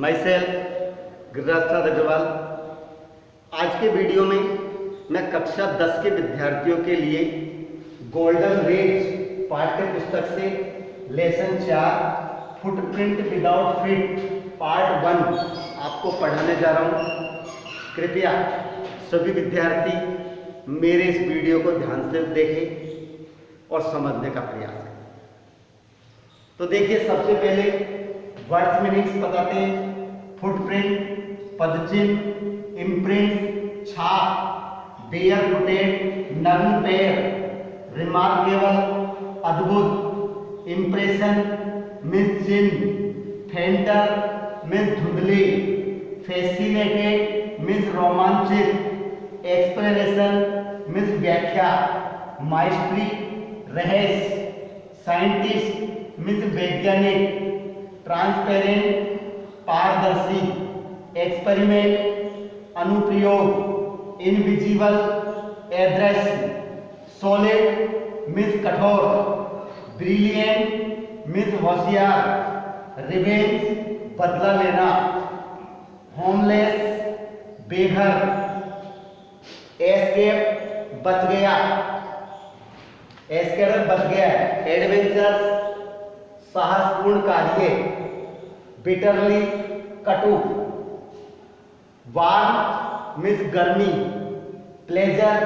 My self Giriraj Agarwal. आज के video में मैं कक्षा 10 के विद्यार्थियों के लिए गोल्डन रेज पाठ्य पुस्तक से lesson 4 footprint without feet part 1 आपको पढ़ाने जा रहा हूँ। कृपया सभी विद्यार्थी मेरे इस वीडियो को ध्यान से देखें और समझने का प्रयास करें। तो देखिए, सबसे पहले वर्ड्स मीनिंग्स बताते हैं। फुटप्रिंट, पदचिन्ह, इम्प्रिंट, छाप, बेयर फुटेड, नग्न पैर, रिमार्केबल, अद्भुत, इम्प्रेशन मीन्स चिन्ह, फेंटर मीन्स धुंधले, फैसिनेटेड मीन्स रोमांचित, एक्सप्लेनेशन मीन्स व्याख्या, माइस्ट्री रहस्य, साइंटिस्ट मीन्स वैज्ञानिक, ट्रांसपेरेंट पारदर्शी, एक्सपेरिमेंट अनुप्रयोग, इनविजिबल अदृश्य, सॉलिड मीन्स कठोर, ब्रिलियंट मीन्स होशियार, रिवेंज बदला लेना, होमलेस बेघर, एस्केप बच गया, एस्केप बच गया, एडवेंचर्स साहसपूर्ण कार्य, बिटरली कटु, वार्म मीन्स गर्मी, प्लेजर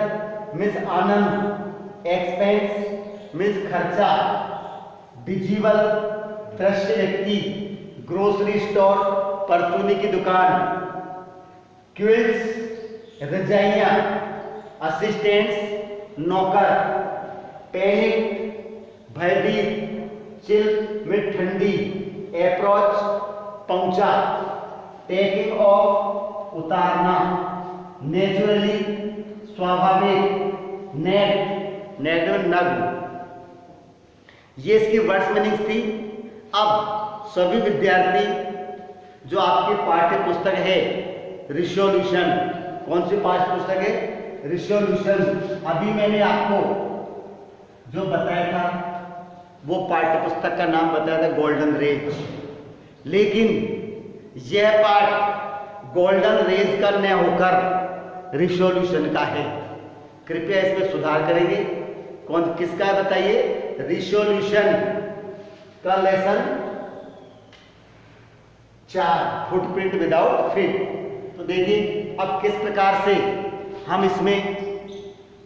मीन्स आनंद, एक्सपेंस मीन्स खर्चा, विजिबल दृश्य व्यक्ति, ग्रोसरी स्टोर परचूनी की दुकान, क्विल्स रजाइयां, असिस्टेंट्स नौकर, पैनिक भयभीत, चिल में ठंडी, अप्रोच पहुंचा, टेकिंग ऑफ उतारना, नेचुरली स्वाभाविक, नेट नग्न। ये इसकी वर्ड्स मीनिंग्स थी। अब सभी विद्यार्थी जो आपकी पाठ्य पुस्तक है रिसोल्यूशन, कौन सी पाठ्य पुस्तक है? रिसोल्यूशन। अभी मैंने आपको जो बताया था वो पाठ्य पुस्तक का नाम बताया था गोल्डन रेज, लेकिन यह पाठ गोल्डन रेज का न होकर रिसोल्यूशन का है। कृपया इसमें सुधार करेंगे। कौन किसका है बताइए? रिसोल्यूशन का लेसन 4 फुटप्रिंट विदाउट फीट। तो देखिए अब किस प्रकार से हम इसमें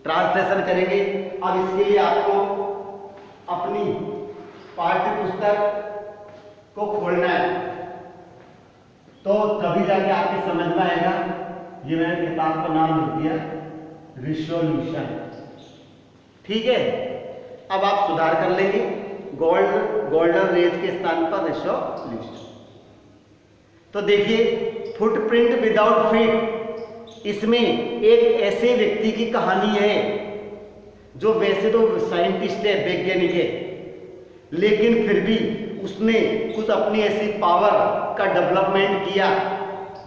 ट्रांसलेशन करेंगे। अब इसके लिए आपको अपनी पाठ्य पुस्तक को खोलना है, तो तभी जाके आपके समझ में आएगा। ये मैंने किताब का नाम लिख दिया रिसोल्यूशन, ठीक है। अब आप सुधार कर लेंगे, गोल्डन रेज के स्थान पर रिसोल्यूशन। तो देखिए फुटप्रिंट विदाउट फीट, इसमें एक ऐसे व्यक्ति की कहानी है जो वैसे तो साइंटिस्ट है, वैज्ञानिक है, लेकिन फिर भी उसने कुछ अपनी ऐसी पावर का डेवलपमेंट किया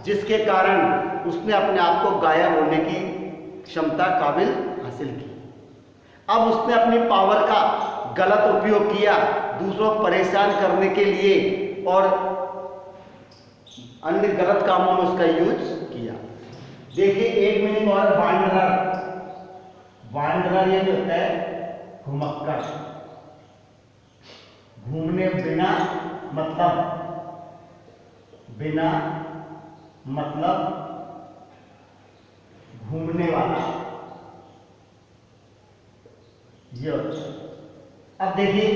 जिसके कारण उसने अपने आप को गायब होने की क्षमता काबिल हासिल की। अब उसने अपनी पावर का गलत उपयोग किया दूसरों को परेशान करने के लिए और अन्य गलत कामों में उसका यूज किया। देखिए एक मीनिंग और वांडरर। वांडरर ये जो होता है घुमक्कड़, घूमने बिना मतलब घूमने वाला, ये। अब देखिए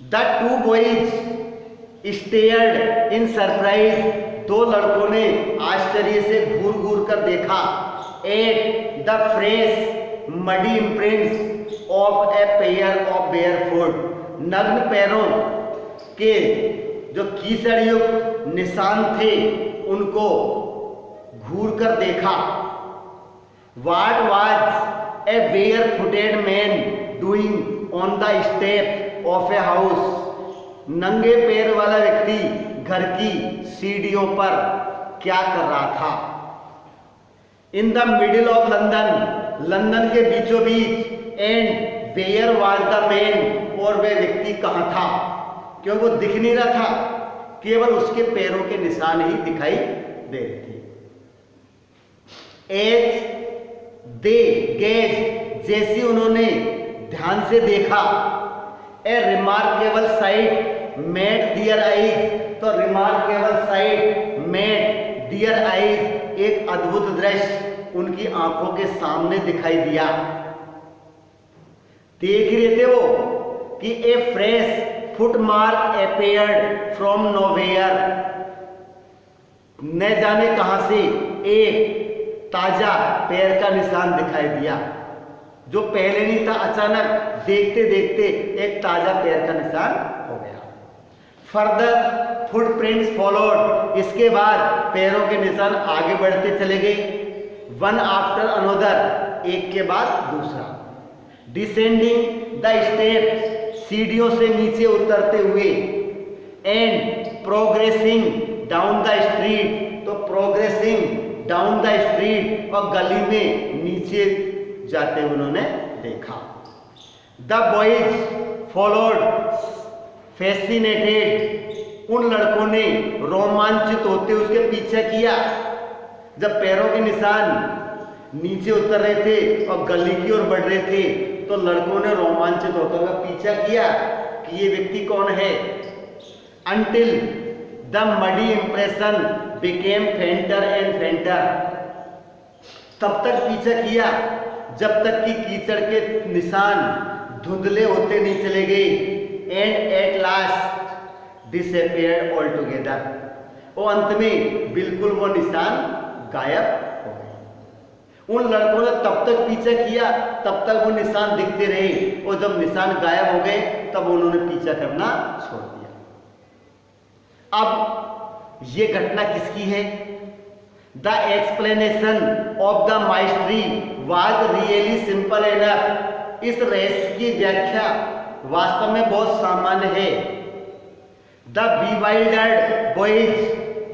the 2 boys stared in surprise, 2 लड़कों ने आश्चर्य से घूर घूर कर देखा at the fresh muddy imprints of a pair of bear foot, नग्न पैरों के जो कीचड़युक्त निशान थे उनको घूर कर देखा। What was a bare footed man doing on the step of a house, नंगे पैर वाला व्यक्ति घर की सीढ़ियों पर क्या कर रहा था। In the middle of London, London के बीचों बीच, and where was the man, और वह व्यक्ति कहाँ था, क्योंकि वो दिख नहीं रहा था केवल उसके पैरों के निशान ही दिखाई दे रहे थे। एज दे गेज, जैसे उन्होंने ध्यान से देखा, a remarkable sight met their eyes, तो remarkable sight met their eyes, एक अद्भुत दृश्य उनकी आंखों के सामने दिखाई दिया। देख रहे थे वो कि a fresh footmark appeared from nowhere, न जाने कहां से एक ताजा पैर का निशान दिखाई दिया, जो पहले नहीं था, अचानक देखते देखते एक ताजा पैर का निशान हो गया। फर्दर फुटप्रिंट्स फॉलोड, इसके बाद पैरों के निशान आगे बढ़ते चले गए, वन आफ्टर अनदर, एक के बाद दूसरा। डिसेंडिंग द स्टेप्स, सीढ़ियों से नीचे उतरते हुए, and progressing down the street, तो प्रोग्रेसिंग डाउन द स्ट्रीट, और गली में नीचे जाते हुए उन्होंने देखा। द बॉयज फॉलोड फैसिनेटेड, उन लड़कों ने रोमांचित होते उसके पीछे किया। जब पैरों के निशान नीचे उतर रहे थे और गली की ओर बढ़ रहे थे, तो लड़कों ने रोमांचित होकर उनका पीछा किया कि ये व्यक्ति कौन है। Until the muddy impression became fainter and fainter, तब तक पीछा किया जब तक कि कीचड़ के निशान धुंधले होते नहीं चले गए। And at last disappeared all together, और अंत में बिल्कुल वो निशान गायब हो गए। उन लड़कों ने तब तक पीछा किया, तब तक वो निशान दिखते रहे, और जब निशान गायब हो गए तब उन्होंने पीछा करना छोड़ दिया। अब ये घटना किसकी है? The explanation of the mystery was really simple enough, इस रहस्य की व्याख्या वास्तव में बहुत सामान्य है। The bewildered boys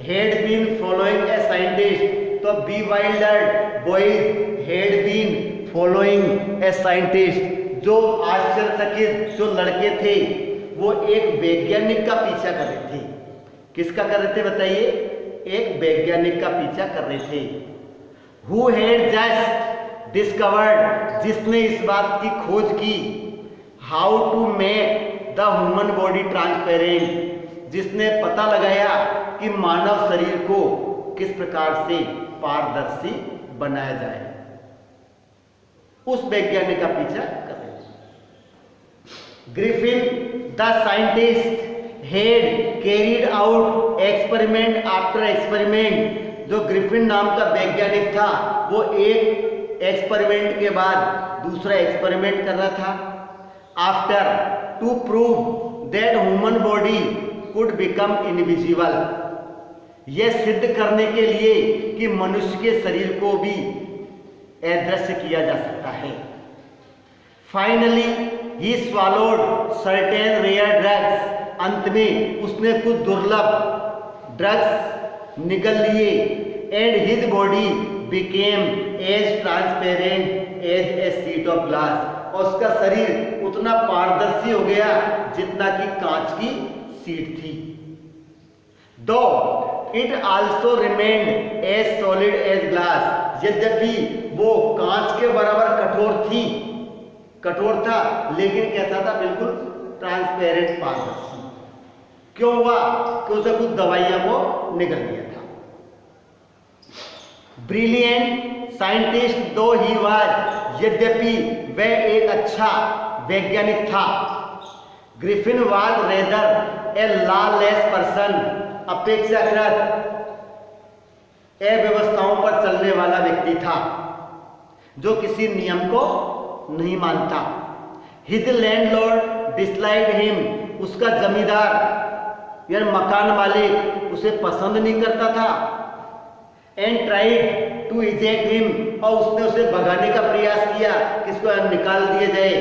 had been following a scientist, तो bewildered boys had been following a scientist, जो आश्चर्यचकित जो लड़के थे वो एक वैज्ञानिक का पीछा कर रहे थे। किसका कर रहे थे बताइए? एक वैज्ञानिक का पीछा कर रहे थे। Who had just discovered, जिसने इस बात की खोज की, how to make the human body transparent, जिसने पता लगाया कि मानव शरीर को किस प्रकार से पारदर्शी बनाया जाए, उस वैज्ञानिक का पीछा कर रहे थे। Griffin the scientist had carried out experiment after experiment, जो ग्रिफिन नाम का वैज्ञानिक था वो एक एक्सपेरिमेंट के बाद दूसरा एक्सपेरिमेंट कर रहा था। After two prove that human body could become invisible, यह सिद्ध करने के लिए कि मनुष्य के शरीर को भी अदृश्य किया जा सकता है। Finally he swallowed certain rare drugs, अंत में उसने कुछ दुर्लभ ड्रग्स निगल लिए। And his body became as transparent as a sheet of glass, और उसका शरीर उतना पारदर्शी हो गया जितना कि कांच की शीट थी। Though it also remained as solid as glass, यद्यपि वो कांच के बराबर कठोर था, लेकिन कैसा था? बिल्कुल ट्रांसपेरेंट, पारदर्शी। क्यों हुआ? कि उसे कुछ दवाइयां को निगल लिया था। ब्रिलियंट साइंटिस्ट दो ही वाज, यद्यपि वह एक अच्छा वैज्ञानिक था। Griffin was rather A lawless person, अपेक्षाकृत अव्यवस्थाओं पर चलने वाला व्यक्ति था जो किसी नियम को नहीं मानता। हिज लैंडलॉर्ड डिसलाइक्ड हिम, उसका जमींदार यानी मकान मालिक उसे पसंद नहीं करता था। And tried to eject him, और उसने उसे भगाने का प्रयास किया कि इसको निकाल दिया जाए।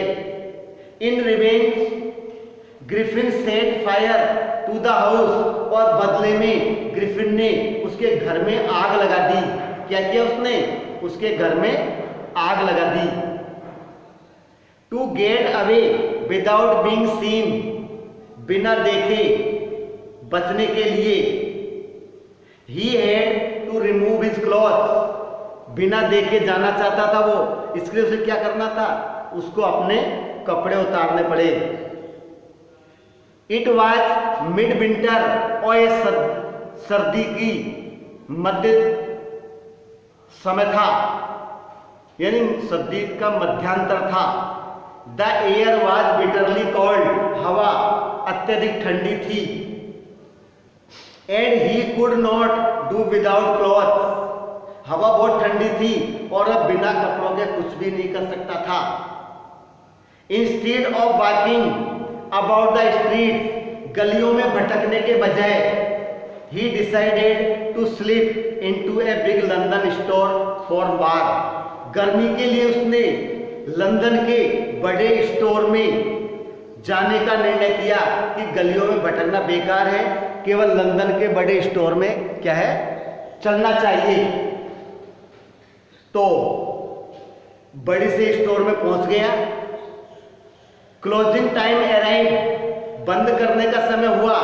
In revenge Griffin set fire to the house, और बदले में ग्रिफिन ने उसके घर में आग लगा दी। क्या किया उसने? उसके घर में आग लगा दी। To get away without being seen, बिना देखे बचने के लिए he had to remove his cloth, बिना देखे जाना चाहता था वो, इसलिए उसे क्या करना था, उसको अपने कपड़े उतारने पड़े। इट वॉज मिड विंटर, और सर्दी की मध्य समय था, यानी सर्दी का मध्यांतर था। The air was bitterly cold, हवा अत्यधिक ठंडी थी। And he could not do without cloth, हवा बहुत ठंडी थी और अब बिना कपड़ों के कुछ भी नहीं कर सकता था। Instead of walking about the street, गलियों में भटकने के बजाय ही decided to sleep into a big London store for वार, गर्मी के लिए उसने लंदन के बड़े स्टोर में जाने का निर्णय किया कि गलियों में भटकना बेकार है, केवल लंदन के बड़े स्टोर में क्या है, चलना चाहिए। तो बड़े से स्टोर में पहुंच गया। क्लोजिंग टाइम अराइव, बंद करने का समय हुआ।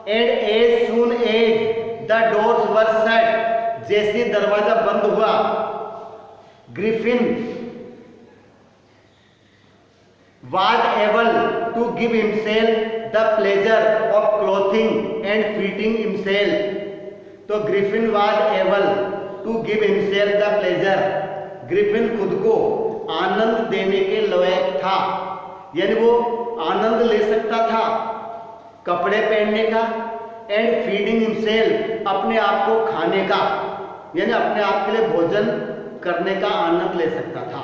And as soon as the doors were shut, जैसे दरवाजा बंद हुआ, Griffin was able to give himself the pleasure of clothing and feeding himself. तो Griffin was able to give himself the pleasure, Griffin खुद को आनंद देने के लायक था, यानी वो आनंद ले सकता था कपड़े पहनने का, एंड फीडिंग हिमसेल्फ, अपने आप को खाने का, यानी अपने आप के लिए भोजन करने का आनंद ले सकता था।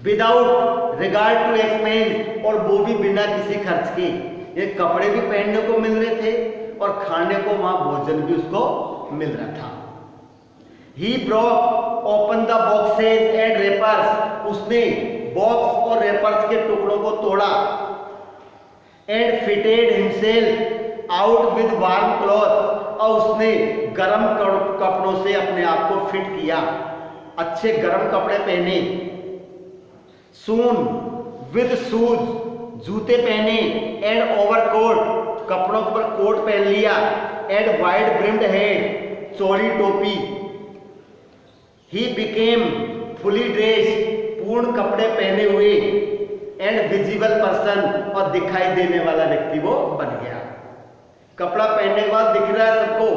विदाउट रिगार्ड टू एक्सपेंस, और वो भी बिना किसी खर्च के, ये कपड़े भी पहनने को मिल रहे थे और खाने को वहां भोजन भी उसको मिल रहा था। He broke open the boxes and wrappers, उसने बॉक्स और रेपर्स के टुकड़ों को तोड़ा। And fitted himself out with warm cloth, और उसने गर्म कपड़ों से अपने आप को फिट किया, अच्छे गर्म कपड़े पहने। सून विद शूज, जूते पहने। एंड ओवरकोट, कपड़ों पर कोट पहन लिया। एंड वाइड ब्रिम्ड हेड, चौड़ी टोपी। ही बिकेम फुली ड्रेस, पूर्ण कपड़े पहने हुए। एंड विजिबल पर्सन, और दिखाई देने वाला व्यक्ति वो बन गया। कपड़ा पहनने के बाद दिख रहा है सबको।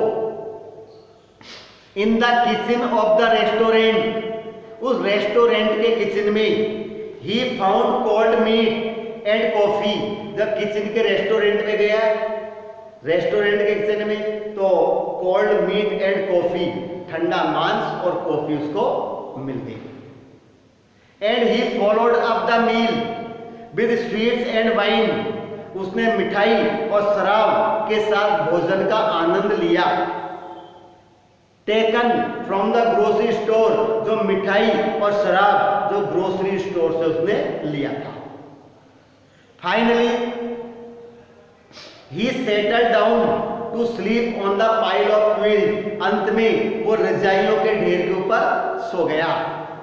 In the kitchen of the restaurant, उस रेस्टोरेंट के किचन में ही found cold meat and coffee, जब किचन के रेस्टोरेंट में गया, रेस्टोरेंट के किचन में, तो कोल्ड मीट एंड कॉफी, ठंडा मांस और कॉफी उसको मिल गई। And he followed up the meal with sweets and wine, उसने मिठाई और शराब के साथ भोजन का आनंद लिया। Taken from the grocery store, जो मिठाई और शराब जो ग्रोसरी स्टोर से उसने लिया था। Finally he settled down to sleep on the pile of quilt, अंत में वो रजाइयों के ढेर के ऊपर सो गया।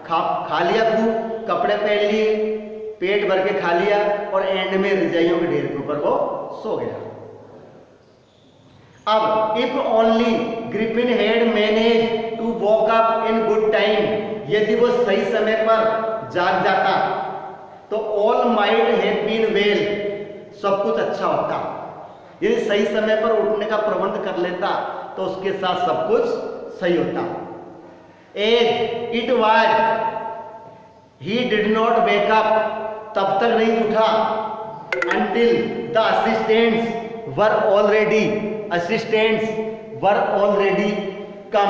खा लिया खूब, कपड़े पहन लिए, पेट भर के खा लिया, और एंड में रजाइयों के ढेर के ऊपर वो सो गया। अब if only Griffin had manage to woke up in good time, यदि वो सही समय पर जाग जाता तो all might have been well, सब कुछ अच्छा होता। यदि सही समय पर उठने का प्रबंध कर लेता तो उसके साथ सब कुछ सही होता। As it was he did not wake up, तब तक नहीं उठा। Until the assistants were already come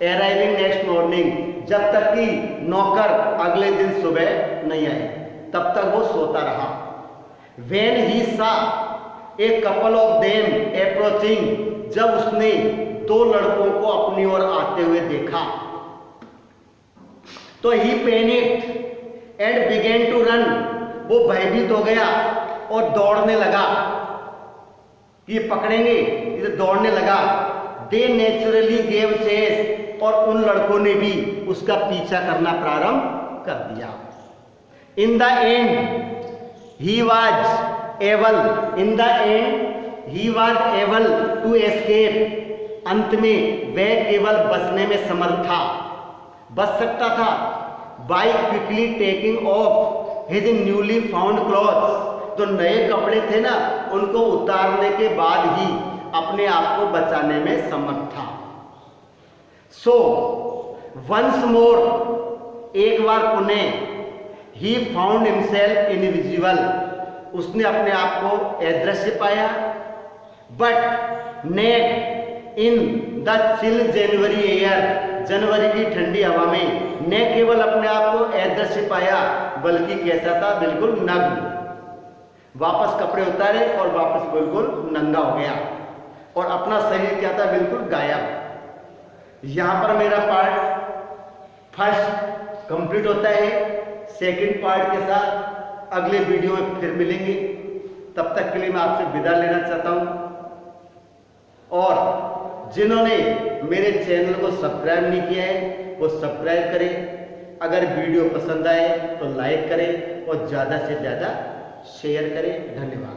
arriving next morning, जब तक कि नौकर अगले दिन सुबह नहीं आए, तब तक वो सोता रहा। When he saw a couple of them approaching, जब उसने दो लड़कों को अपनी ओर आते हुए देखा तो he panicked and began to run, वो भयभीत हो गया और दौड़ने लगा, ये पकड़ेंगे, इसे दौड़ने लगा। They naturally gave chase, और उन लड़कों ने भी उसका पीछा करना प्रारंभ कर दिया। In the end he was able, in the end he was able to escape, अंत में वह केवल बचने में समर्थ था, बच सकता था। By quickly taking off his newly found clothes, तो नए कपड़े थे ना, उनको उतारने के बाद ही अपने आप को बचाने में समर्थ था। सो वंस मोर, एक बार पुनः, ही फाउंड हिमसेल्फ इनविजिबल, उसने अपने आप को अदृश्य पाया। But not in the chill January air, जनवरी की ठंडी हवा में न केवल अपने आप को अदृश्य पाया, बल्कि कैसा था, बिल्कुल नग्न। वापस कपड़े उतारे और वापस बिल्कुल नंगा हो गया और अपना शरीर क्या था, बिल्कुल गायब। यहां पर मेरा पार्ट फर्स्ट कंप्लीट होता है। सेकंड पार्ट के साथ अगले वीडियो में फिर मिलेंगे। तब तक के लिए मैं आपसे विदा लेना चाहता हूं। और जिन्होंने मेरे चैनल को सब्सक्राइब नहीं किया है वो सब्सक्राइब करें। अगर वीडियो पसंद आए तो लाइक करें और ज़्यादा से ज़्यादा शेयर करें। धन्यवाद।